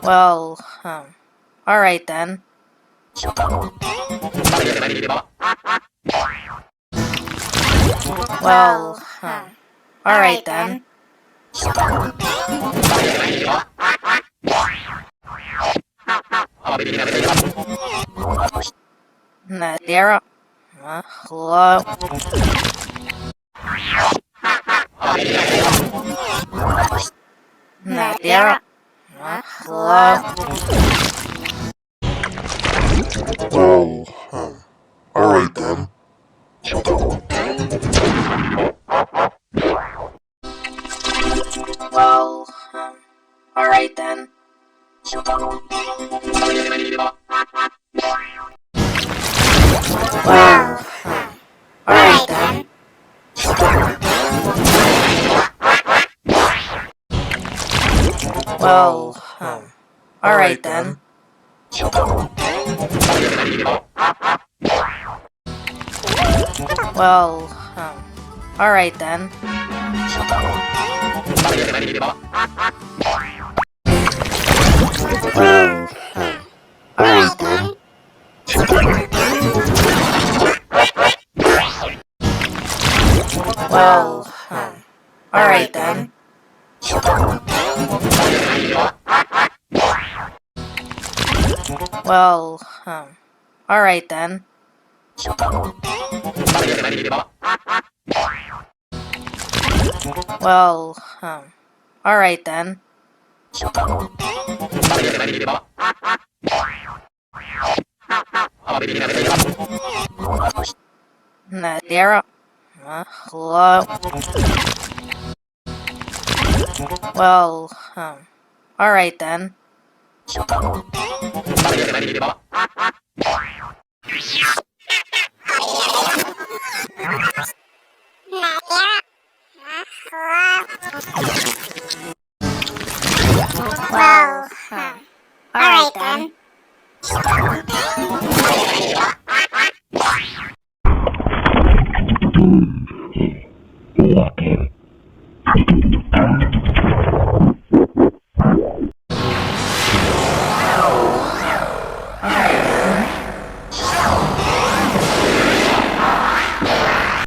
Well, alright then. Well, alright then. Nadira. Hello. Nadira. Hello. Well, alright then. Well, alright then. Well, alright then. Well, alright then. Well, alright then. Well, alright then. Well, alright then. Well, alright then. Well, alright then. Nadira. Hello. Well, alright then. Well, alright then.